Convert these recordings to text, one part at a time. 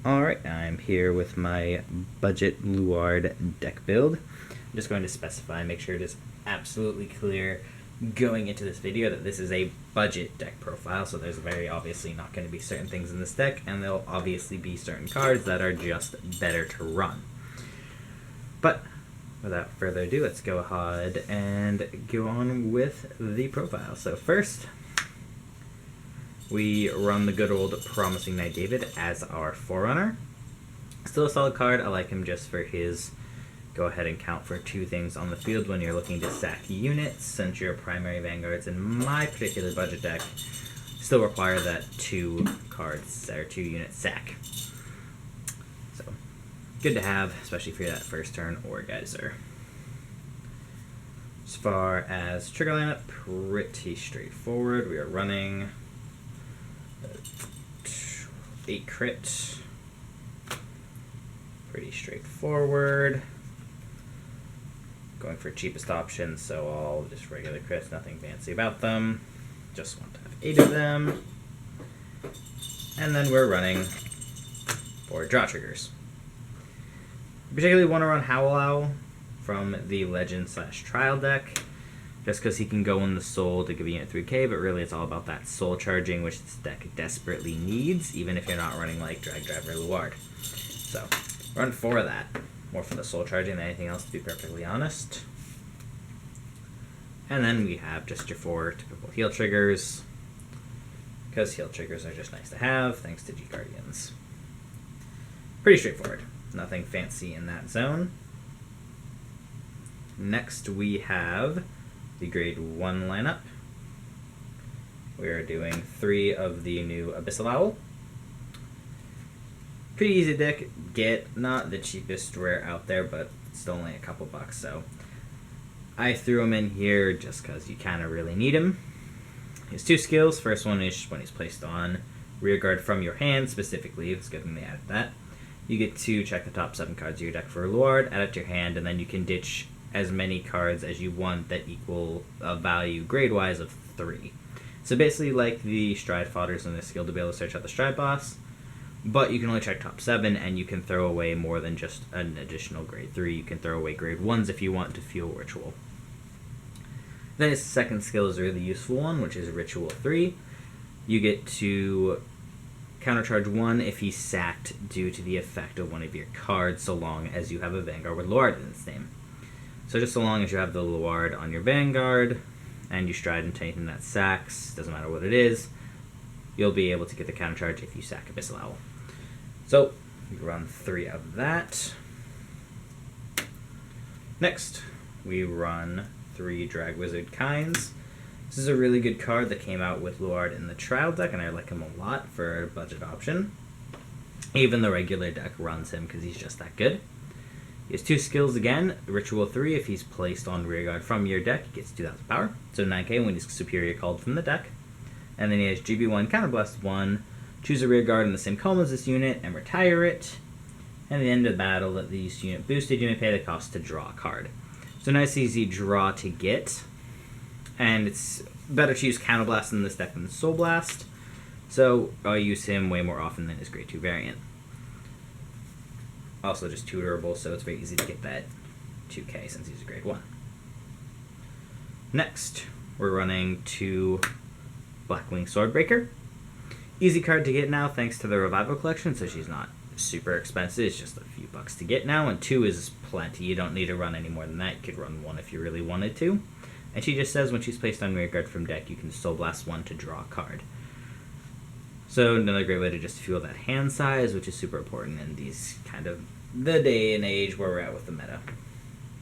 Alright, I'm here with my budget Luard deck build. I'm just going to specify, make sure it is absolutely clear going into this video that this is a budget deck profile, so there's very obviously not going to be certain things in this deck, and there'll obviously be certain cards that are just better to run. But without further ado, let's go ahead and go on with the profile. So first, we run the good old Promising Knight David as our Forerunner. Still a solid card. I like him just for his go ahead and count for 2 things on the field when you're looking to sack units, since your primary vanguards in my particular budget deck still require that 2 cards or 2 unit sack. So good to have, especially for that first turn or geyser. As far as trigger lineup, pretty straightforward. We are running 8 crit. Pretty straightforward. Going for cheapest option, so all just regular crits, nothing fancy about them. Just want to have 8 of them. And then we're running 4 draw triggers. Particularly want to run Howl Owl from the Legend/Trial deck, just because he can go in the soul to give you a 3k, but really it's all about that soul charging, which this deck desperately needs, even if you're not running like Drag Driver Luard. So, run 4 of that. More for the soul charging than anything else, to be perfectly honest. And then we have just your 4 typical heal triggers, because heal triggers are just nice to have, thanks to G-Guardians. Pretty straightforward. Nothing fancy in that zone. Next we have the grade 1 lineup. We are doing 3 of the new Abyssal Owl. Pretty easy deck get, not the cheapest rare out there, but still only a couple bucks, so I threw him in here just because you kind of really need him. He has 2 skills. First one is when he's placed on rearguard from your hand, specifically, it's good when they added that. You get to check the top 7 cards of your deck for Luard, add it to your hand, and then you can ditch as many cards as you want that equal a value grade-wise of 3. So basically like the Stride Fodders in this skill to be able to search out the Stride Boss, but you can only check top 7, and you can throw away more than just an additional grade 3. You can throw away grade 1s if you want to fuel Ritual. Then his second skill is a really useful one, which is Ritual 3. You get to countercharge 1 if he's sacked due to the effect of one of your cards, so long as you have a Vanguard with Luard in its name. So just so long as you have the Luard on your Vanguard, and you stride into anything that sacks, doesn't matter what it is, you'll be able to get the countercharge if you sack Abyssal Owl. So, we run 3 of that. Next, we run 3 Drag Wizard Kinds. This is a really good card that came out with Luard in the trial deck, and I like him a lot for a budget option. Even the regular deck runs him because he's just that good. He has 2 skills again. Ritual 3, if he's placed on rearguard from your deck, he gets 2,000 power. So 9k when he's superior called from the deck. And then he has GB1, Counterblast 1, choose a rearguard in the same column as this unit, and retire it. And at the end of the battle that this unit boosted, you may pay the cost to draw a card. So nice easy draw to get. And it's better to use Counterblast in this deck than Soul Blast. So I use him way more often than his grade 2 variant. Also just tutorable, so it's very easy to get that 2k since he's a grade 1. Next, we're running 2 Blackwing Swordbreaker. Easy card to get now thanks to the Revival Collection, so she's not super expensive. It's just a few bucks to get now, and 2 is plenty. You don't need to run any more than that. You could run 1 if you really wanted to. And she just says when she's placed on rearguard from deck, you can Soul Blast 1 to draw a card. So another great way to just fuel that hand size, which is super important in these kind of the day and age where we're at with the meta.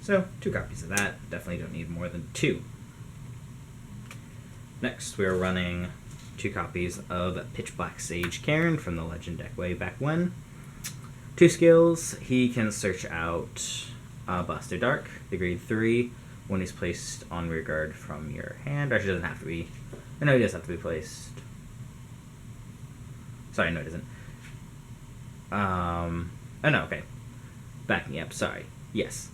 So 2 copies of that. Definitely don't need more than 2. Next, we're running 2 copies of Pitch Black Sage Cairn from the Legend deck way back when. 2 skills. He can search out Blaster Dark, the grade 3, when he's placed on rearguard from your hand. Actually, doesn't have to be. No, he does have to be placed. Sorry, no, it doesn't. Oh, no, okay. Backing up, sorry. Yes.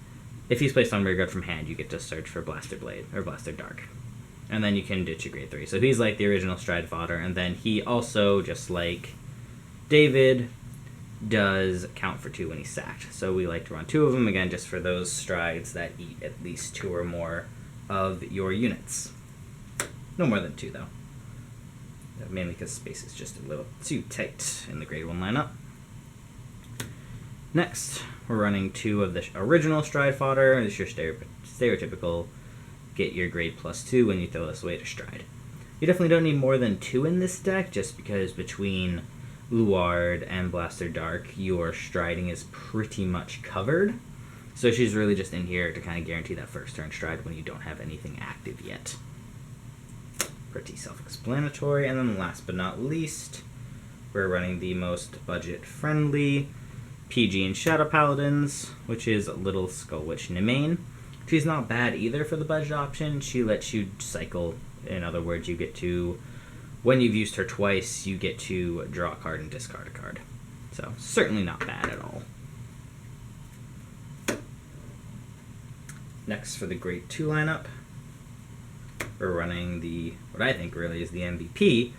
If he's placed on rearguard from hand, you get to search for Blaster Blade, or Blaster Dark. And then you can ditch a grade 3. So he's like the original Stride Fodder, and then he also, just like David, does count for 2 when he's sacked. So we like to run 2 of them, again, just for those strides that eat at least 2 or more of your units. No more than 2, though. Mainly because space is just a little too tight in the grade 1 lineup. Next, we're running 2 of the original stride fodder. This is your stereotypical get your grade +2 when you throw this away to stride. You definitely don't need more than 2 in this deck, just because between Luard and Blaster Dark, your striding is pretty much covered. So she's really just in here to kind of guarantee that first turn stride when you don't have anything active yet. Pretty self-explanatory. And then last but not least, we're running the most budget-friendly PG and Shadow Paladins, which is Little Skull Witch Nemain. She's not bad either for the budget option. She lets you cycle. In other words, you get to, when you've used her twice, you get to draw a card and discard a card. So, certainly not bad at all. Next, for the Grade 2 lineup, we're running the, what I think really is the MVP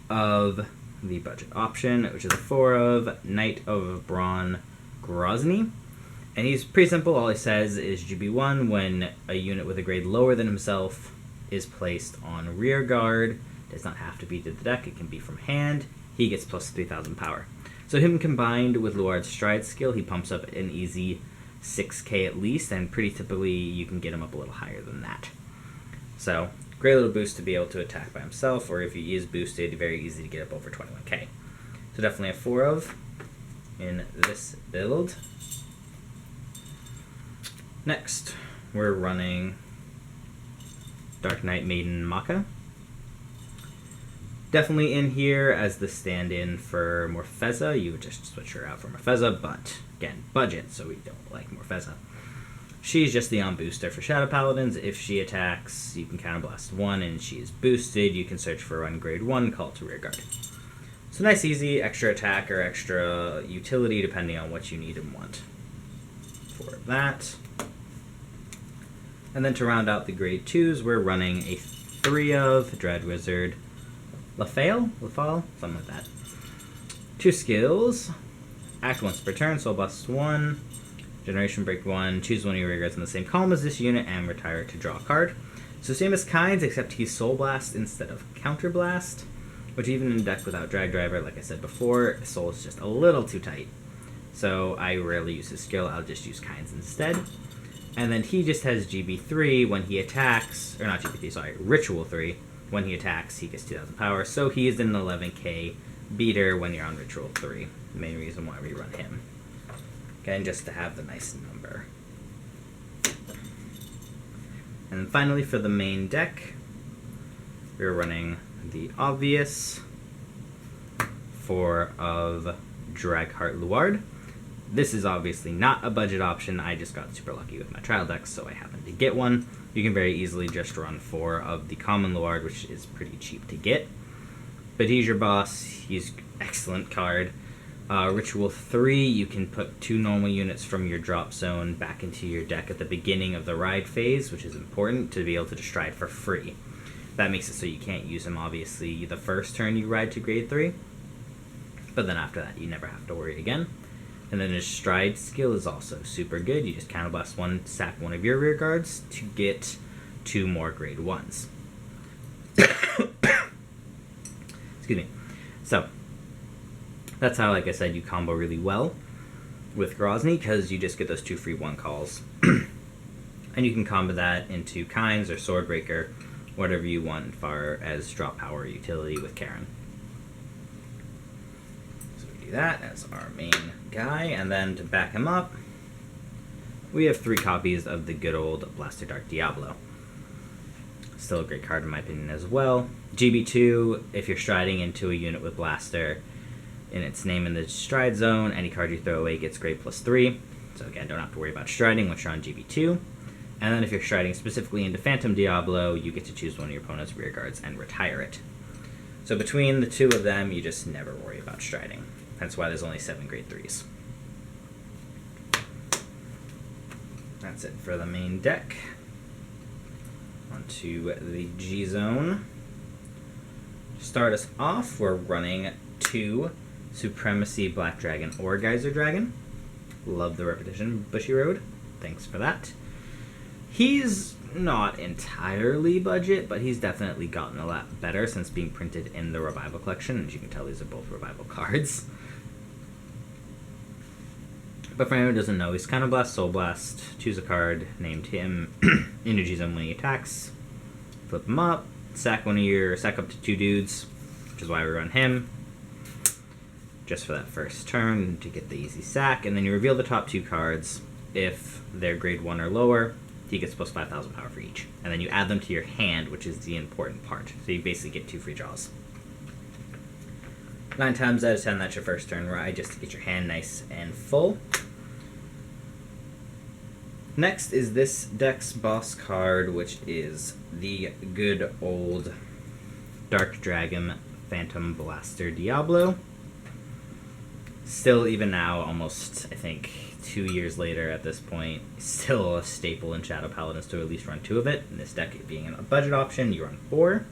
of the budget option, which is a 4 of Knight of Brawn Grozny. And he's pretty simple. All he says is GB1 when a unit with a grade lower than himself is placed on rear guard. It does not have to be to the deck. It can be from hand. He gets plus 3,000 power. So him combined with Luard's stride skill, he pumps up an easy 6k at least, and pretty typically you can get him up a little higher than that. So great little boost to be able to attack by himself, or if he is boosted, very easy to get up over 21k. So definitely a 4 of in this build. Next, we're running Dark Knight Maiden Maka. Definitely in here as the stand-in for Morfessa. You would just switch her out for Morfessa, but again, budget, so we don't like Morfessa. She's just the on-booster for Shadow Paladins. If she attacks, you can counterblast 1, and she is boosted. You can search for run grade 1, call it to rear guard. So nice, easy, extra attack or extra utility, depending on what you need and want for that. And then to round out the grade 2s, we're running a 3 of Dread Wizard Lafale, something like that. 2 skills. Act once per turn, Soul Blast 1. Generation Break 1. Choose one of your rear guards in the same column as this unit and retire to draw a card. So same as Kynes, except he's Soul Blast instead of Counter Blast, which even in deck without Drag Driver, like I said before, Soul is just a little too tight. So I rarely use his skill, I'll just use Kynes instead. And then he just has GB3 when he attacks, or not GB3, sorry, Ritual 3. When he attacks, he gets 2,000 power, so he is an 11k beater when you're on Ritual 3. The main reason why we run him. Again, just to have the nice number. And then finally, for the main deck, we're running the obvious 4 of Dragheart Luard. This is obviously not a budget option. I just got super lucky with my trial decks, so I happened to get one. You can very easily just run 4 of the common Luard, which is pretty cheap to get. But he's your boss. He's an excellent card. Ritual 3, you can put 2 normal units from your drop zone back into your deck at the beginning of the ride phase, which is important to be able to just ride for free. That makes it so you can't use him, obviously, the first turn you ride to grade 3. But then after that, you never have to worry again. And then his stride skill is also super good. You just counterblast 1, sack 1 of your rear guards to get 2 more grade 1s. Excuse me. So, that's how, like I said, you combo really well with Grozny, because you just get those 2 free 1 calls. And you can combo that into Kynes or Swordbreaker, whatever you want as far as drop power utility with Karen. So we do that as our main guy, and then to back him up, we have 3 copies of the good old Blaster Dark Diablo. Still a great card in my opinion as well. GB2, if you're striding into a unit with Blaster in its name in the stride zone, any card you throw away gets grade +3. So again, don't have to worry about striding once you're on GB2. And then if you're striding specifically into Phantom Diablo, you get to choose one of your opponent's rear guards and retire it. So between the 2 of them, you just never worry about striding. That's why there's only 7 grade 3s. That's it for the main deck. Onto the G-Zone. To start us off, we're running 2 Supremacy Black Dragon or Geyser Dragon. Love the repetition, Bushy Road. Thanks for that. He's not entirely budget, but he's definitely gotten a lot better since being printed in the Revival Collection. As you can tell, these are both Revival cards. But for anyone who doesn't know, he's kind of Blast, Soul Blast. Choose a card named him, energies him when he attacks. Flip him up, sack up to 2 dudes, which is why we run him. Just for that first turn to get the easy sack, and then you reveal the top 2 cards. If they're grade 1 or lower, he gets plus 5,000 power for each. And then you add them to your hand, which is the important part. So you basically get 2 free draws. 9 times out of 10, that's your first turn ride, just to get your hand nice and full. Next is this deck's boss card, which is the good old Dark Dragon Phantom Blaster Diablo. Still, even now, almost, I think, 2 years later at this point, still a staple in Shadow Paladins to at least run 2 of it. In this deck, it being a budget option, you run 4.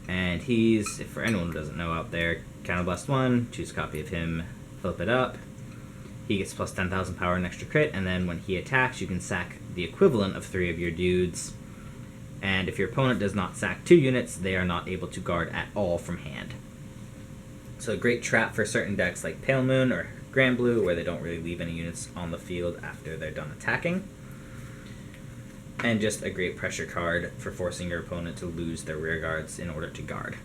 And he's, for anyone who doesn't know out there, Counterblast 1, choose a copy of him, flip it up. He gets plus 10,000 power and extra crit, and then when he attacks, you can sack the equivalent of 3 of your dudes. And if your opponent does not sack 2 units, they are not able to guard at all from hand. So a great trap for certain decks like Pale Moon or Grand Blue, where they don't really leave any units on the field after they're done attacking. And just a great pressure card for forcing your opponent to lose their rear guards in order to guard.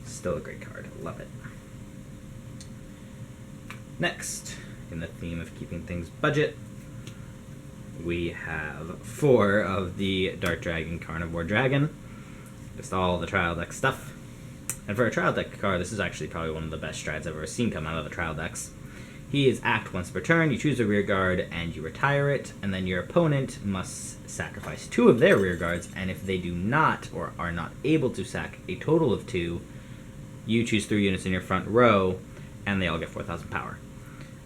Still a great card. Love it. Next, in the theme of keeping things budget, we have 4 of the Dark Dragon Carnivore Dragon. Just all the trial deck stuff. And for a trial deck card, this is actually probably one of the best strides I've ever seen come out of the trial decks. He is act once per turn, you choose a rear guard, and you retire it, and then your opponent must sacrifice 2 of their rear guards, and if they do not, or are not able to sack a total of 2, you choose 3 units in your front row, and they all get 4,000 power.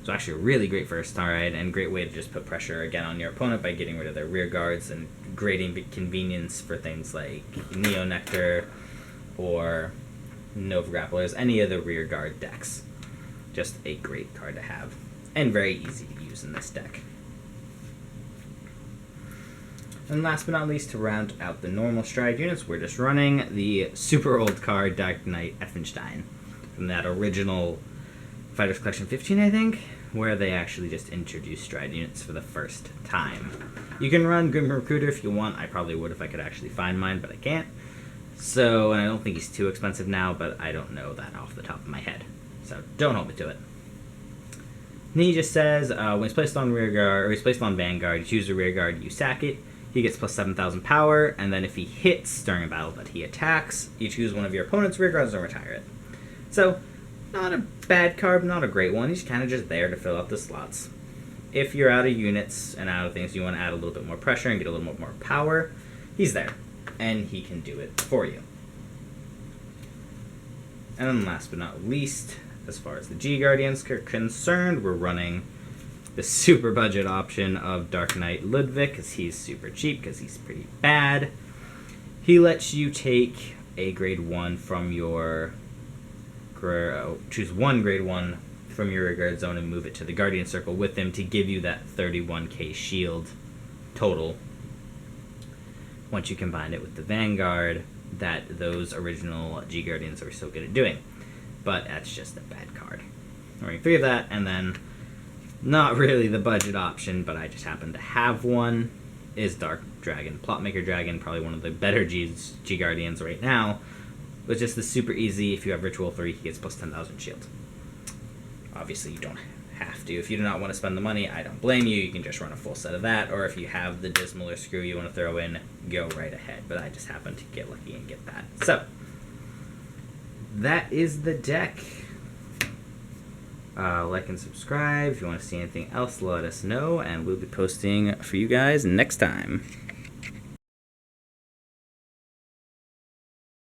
So actually a really great first ride, and great way to just put pressure again on your opponent by getting rid of their rear guards, and great convenience for things like Neo Nectar, or Nova Grapplers, any of the rear guard decks. Just a great card to have, and very easy to use in this deck. And last but not least, to round out the normal stride units, we're just running the super old card Dark Knight Effenstein from that original Fighters Collection 15, I think, where they actually just introduced stride units for the first time. You can run Grim Recruiter if you want. I probably would if I could actually find mine, but I can't. So, and I don't think he's too expensive now, but I don't know that off the top of my head. So don't hold me to it. And he just says, when he's placed on rear guard, or he's placed on Vanguard, you choose a rear guard, you sack it. He gets plus 7,000 power, and then if he hits during a battle but he attacks, you choose one of your opponent's rear guards and retire it. So, not a bad card, not a great one. He's kind of just there to fill out the slots. If you're out of units and out of things, you want to add a little bit more pressure and get a little bit more power, he's there. And he can do it for you. And then last but not least, as far as the G-Guardians are concerned, we're running the super budget option of Dark Knight Ludwig, because he's super cheap, because he's pretty bad. He lets you take a grade 1 from your... choose one grade 1 from your guard zone and move it to the Guardian Circle with him to give you that 31k shield total. Once you combine it with the Vanguard, that those original G-Guardians are so good at doing. But that's just a bad card. Running 3 of that, and then, not really the budget option, but I just happen to have one, is Dark Dragon. Plotmaker Dragon, probably one of the better G-Guardians right now. But just the super easy, if you have Ritual 3, he gets plus 10,000 shield. Obviously, you don't have to. If you do not want to spend the money, I don't blame you. You can just run a full set of that, or if you have the Dismal or Screw you want to throw in, go right ahead. But I just happen to get lucky and get that. So, that is the deck. Like and subscribe. If you want to see anything else, let us know, and we'll be posting for you guys next time.